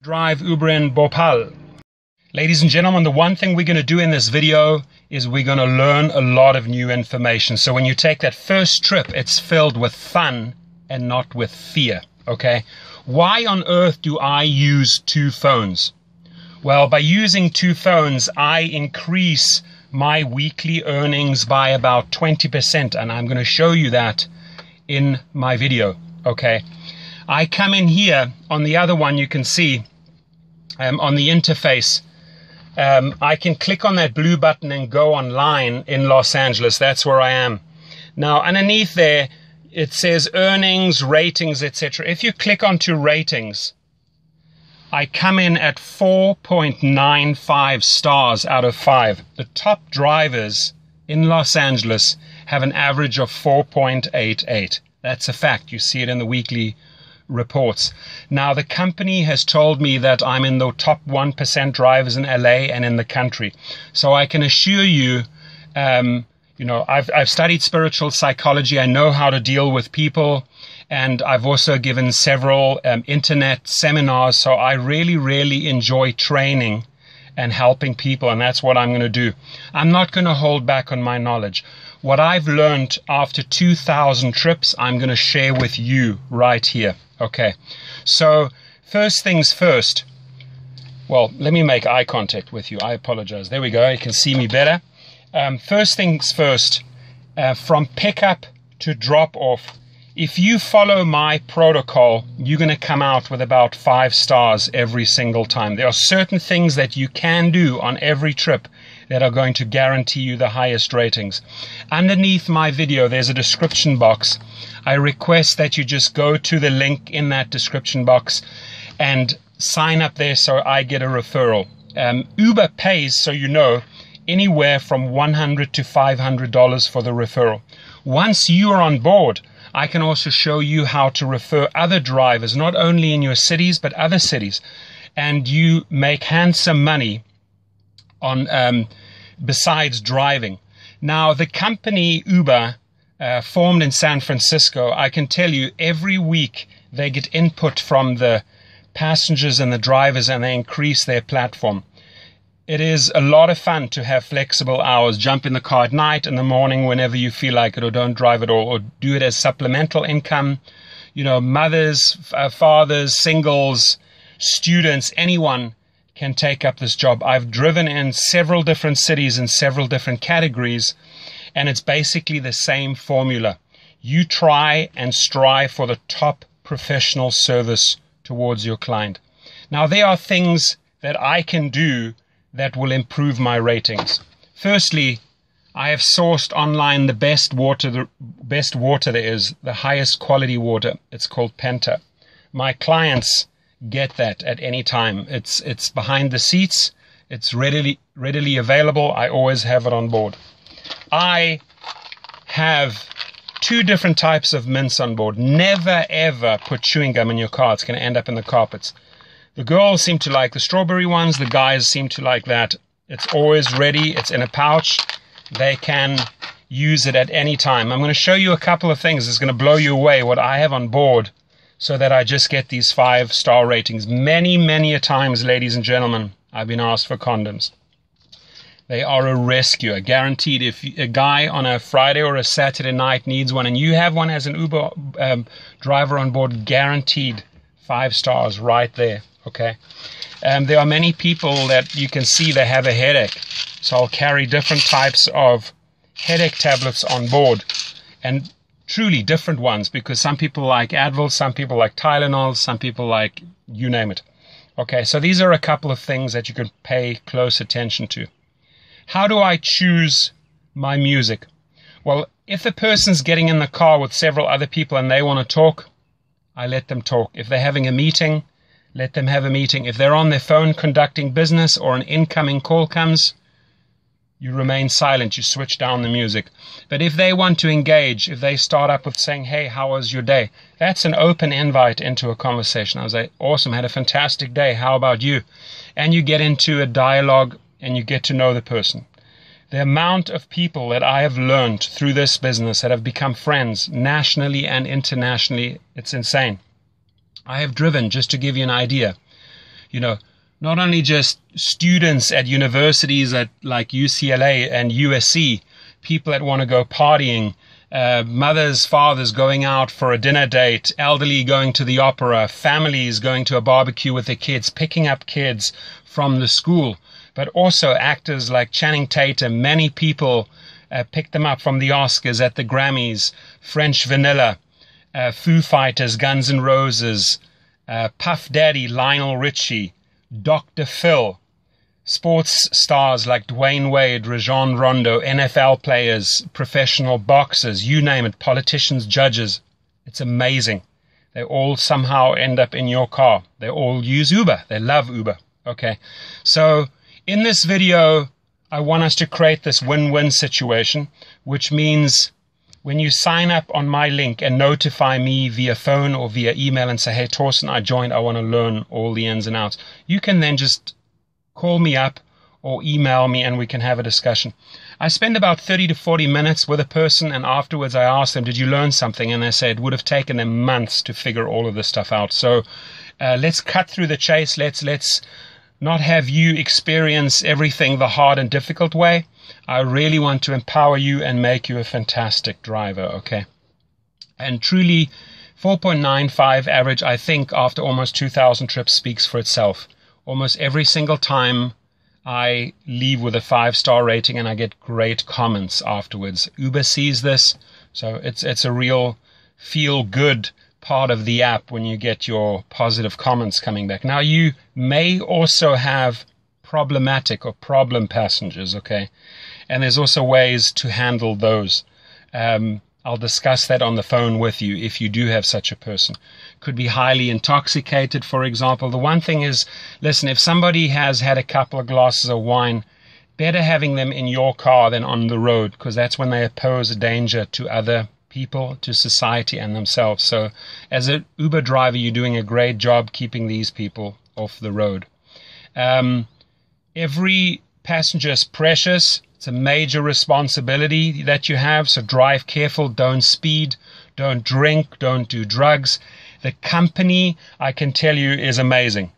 Drive Uber in Bhopal. Ladies and gentlemen, the one thing we're going to do in this video is we're going to learn a lot of new information. So when you take that first trip, it's filled with fun and not with fear, okay? Why on earth do I use two phones? Well, by using two phones, I increase my weekly earnings by about 20%, and I'm going to show you that in my video, okay? I come in here, on the other one you can see, on the interface, I can click on that blue button and go online in Los Angeles. That's where I am. Now, underneath there, it says earnings, ratings, etc. If you click onto ratings, I come in at 4.95 stars out of 5. The top drivers in Los Angeles have an average of 4.88. That's a fact. You see it in the weekly reports. Now, the company has told me that I'm in the top 1% drivers in LA and in the country. So I can assure you, I've studied spiritual psychology. I know how to deal with people, and I've also given several internet seminars. So I really, really enjoy training and helping people, and that's what I'm going to do. I'm not going to hold back on my knowledge. What I've learned after 2,000 trips, I'm going to share with you right here. Okay, so first things first. Well, let me make eye contact with you. I apologize. There we go. You can see me better. First things first, from pickup to drop off, if you follow my protocol, you're going to come out with about 5 stars every single time. There are certain things that you can do on every trip that are going to guarantee you the highest ratings. Underneath my video, there's a description box. I request that you just go to the link in that description box and sign up there so I get a referral. Uber pays, so you know, anywhere from $100 to $500 for the referral. Once you are on board, I can also show you how to refer other drivers, not only in your cities, but other cities. And you make handsome money on besides driving. Now, the company Uber, formed in San Francisco, I can tell you every week they get input from the passengers and the drivers, and they increase their platform. It is a lot of fun to have flexible hours. Jump in the car at night, in the morning, whenever you feel like it, or don't drive at all, or do it as supplemental income. You know, mothers, fathers, singles, students, anyone can take up this job. I've driven in several different cities in several different categories, and it's basically the same formula. You try and strive for the top professional service towards your client. Now, there are things that I can do that will improve my ratings. Firstly, I have sourced online the best water there is, the highest quality water. It's called Penta. My clients get that at any time. It's behind the seats. It's readily available. I always have it on board. I have 2 different types of mints on board. Never ever put chewing gum in your car. It's going to end up in the carpets. The girls seem to like the strawberry ones. The guys seem to like that. It's always ready. It's in a pouch. They can use it at any time. I'm going to show you a couple of things. It's going to blow you away what I have on board so that I just get these 5-star ratings. Many, many a times, ladies and gentlemen, I've been asked for condoms. They are a rescue, guaranteed. If a guy on a Friday or a Saturday night needs one and you have one as an Uber driver on board, guaranteed 5 stars right there, okay? There are many people that you can see they have a headache. So I'll carry different types of headache tablets on board, and truly different ones, because some people like Advil, some people like Tylenol, some people like you name it. Okay, so these are a couple of things that you can pay close attention to. How do I choose my music? Well, if the person's getting in the car with several other people and they want to talk, I let them talk. If they're having a meeting, let them have a meeting. If they're on their phone conducting business or an incoming call comes, you remain silent. You switch down the music. But if they want to engage, if they start up with saying, hey, how was your day? That's an open invite into a conversation. I was like, awesome, had a fantastic day. How about you? And you get into a dialogue and you get to know the person. The amount of people that I have learned through this business that have become friends nationally and internationally, it's insane. I have driven, just to give you an idea, not only just students at universities at like UCLA and USC, people that want to go partying, mothers, fathers going out for a dinner date, elderly going to the opera, families going to a barbecue with their kids, picking up kids from the school, but also actors like Channing Tatum. Many people picked them up from the Oscars, at the Grammys, French Vanilla, Foo Fighters, Guns N' Roses, Puff Daddy, Lionel Richie, Dr. Phil, sports stars like Dwayne Wade, Rajon Rondo, NFL players, professional boxers, you name it, politicians, judges. It's amazing. They all somehow end up in your car. They all use Uber. They love Uber. Okay. So in this video, I want us to create this win-win situation, which means when you sign up on my link and notify me via phone or via email and say, hey, Torsten, I joined, I want to learn all the ins and outs, you can then just call me up or email me and we can have a discussion. I spend about 30 to 40 minutes with a person, and afterwards I ask them, did you learn something? And they say it would have taken them months to figure all of this stuff out. So let's cut through the chase. Let's not have you experience everything the hard and difficult way. I really want to empower you and make you a fantastic driver, okay? And truly, 4.95 average, I think, after almost 2,000 trips speaks for itself. Almost every single time I leave with a 5-star rating and I get great comments afterwards. Uber sees this, so it's a real feel-good part of the app when you get your positive comments coming back. Now, you may also have problematic or problem passengers, okay? And there's also ways to handle those. I'll discuss that on the phone with you if you do have such a person. Could be highly intoxicated, for example. The one thing is, listen, if somebody has had a couple of glasses of wine, better having them in your car than on the road, because that's when they pose a danger to other people, to society and themselves. So as an Uber driver, you're doing a great job keeping these people off the road. Every passenger is precious. It's a major responsibility that you have, so drive careful, don't speed, don't drink, don't do drugs. The company, I can tell you, is amazing.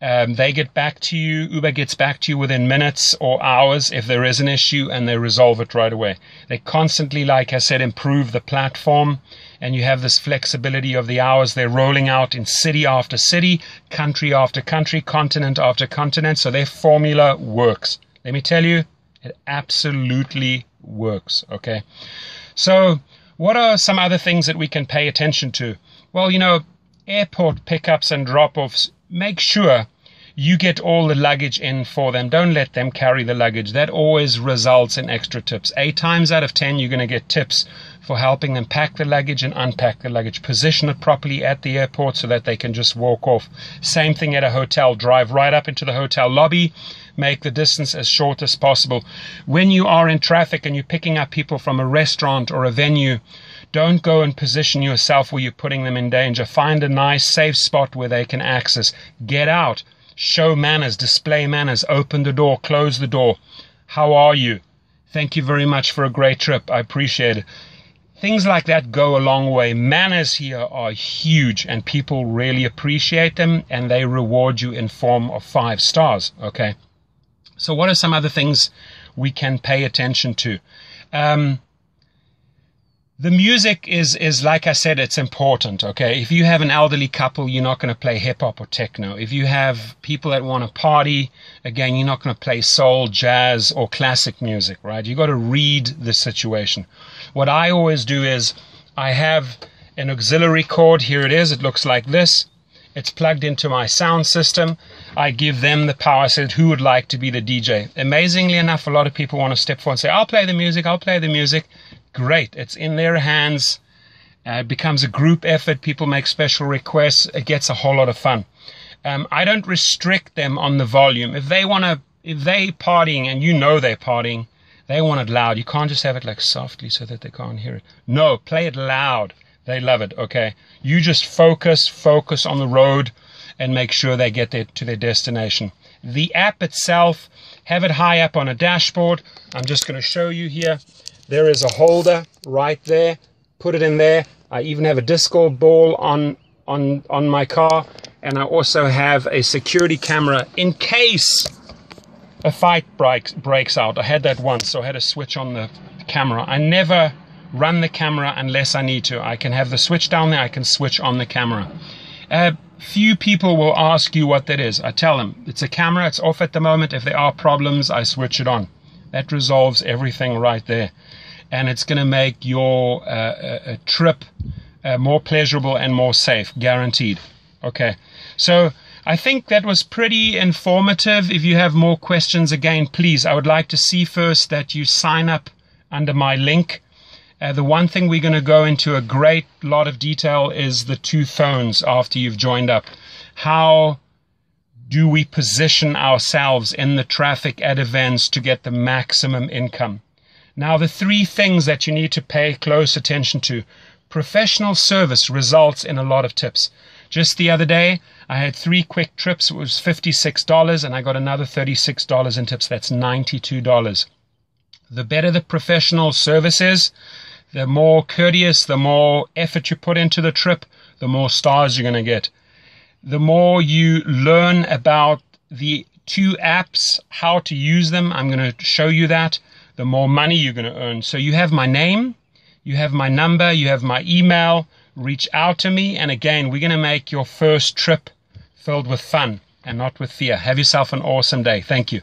They get back to you, Uber gets back to you within minutes or hours if there is an issue, and they resolve it right away. They constantly, like I said, improve the platform, and you have this flexibility of the hours. They're rolling out in city after city, country after country, continent after continent, so their formula works. Let me tell you, it absolutely works, okay? So what are some other things that we can pay attention to? Well, airport pickups and drop-offs, make sure you get all the luggage in for them. Don't let them carry the luggage. That always results in extra tips. 8 times out of 10, you're going to get tips for helping them pack the luggage and unpack the luggage. Position it properly at the airport so that they can just walk off. Same thing at a hotel. Drive right up into the hotel lobby. Make the distance as short as possible. When you are in traffic and you're picking up people from a restaurant or a venue, don't go and position yourself where you're putting them in danger. Find a nice, safe spot where they can access. Get out. Show manners. Display manners. Open the door. Close the door. How are you? Thank you very much for a great trip. I appreciate it. Things like that go a long way. Manners here are huge, and people really appreciate them, and they reward you in form of 5 stars. Okay. So what are some other things we can pay attention to? The music is, like I said, it's important, okay? If you have an elderly couple, you're not going to play hip-hop or techno. If you have people that want to party, again, you're not going to play soul, jazz, or classic music, right? You've got to read the situation. What I always do is I have an auxiliary cord. Here it is. It looks like this. It's plugged into my sound system. I give them the power. I said, who would like to be the DJ? Amazingly enough, a lot of people want to step forward and say, I'll play the music, I'll play the music. Great. It's in their hands. It becomes a group effort. People make special requests. It gets a whole lot of fun. I don't restrict them on the volume. If they partying and you know they're partying, they want it loud. You can't just have it like softly so that they can't hear it. No, play it loud. They love it, okay? You just focus on the road and make sure they get to their destination. The app itself, have it high up on a dashboard. I'm just going to show you here. There is a holder right there. Put it in there. I even have a disco ball on my car. And I also have a security camera in case a fight breaks out. I had that once, so I had to switch on the camera. I never run the camera unless I need to. I can have the switch down there, I can switch on the camera. Few people will ask you what that is. I tell them, it's a camera, it's off at the moment. If there are problems, I switch it on. That resolves everything right there. And it's going to make your trip more pleasurable and more safe, guaranteed. Okay, so I think that was pretty informative. If you have more questions, again, please, I would like to see first that you sign up under my link. The one thing we're going to go into a great lot of detail is the 2 phones after you've joined up. How do we position ourselves in the traffic at events to get the maximum income? Now, the 3 things that you need to pay close attention to. Professional service results in a lot of tips. Just the other day, I had 3 quick trips. It was $56, and I got another $36 in tips. That's $92. The better the professional service is, the more courteous, the more effort you put into the trip, the more stars you're going to get. The more you learn about the 2 apps, how to use them, I'm going to show you that, the more money you're going to earn. So you have my name, you have my number, you have my email. Reach out to me, and again, we're going to make your first trip filled with fun and not with fear. Have yourself an awesome day. Thank you.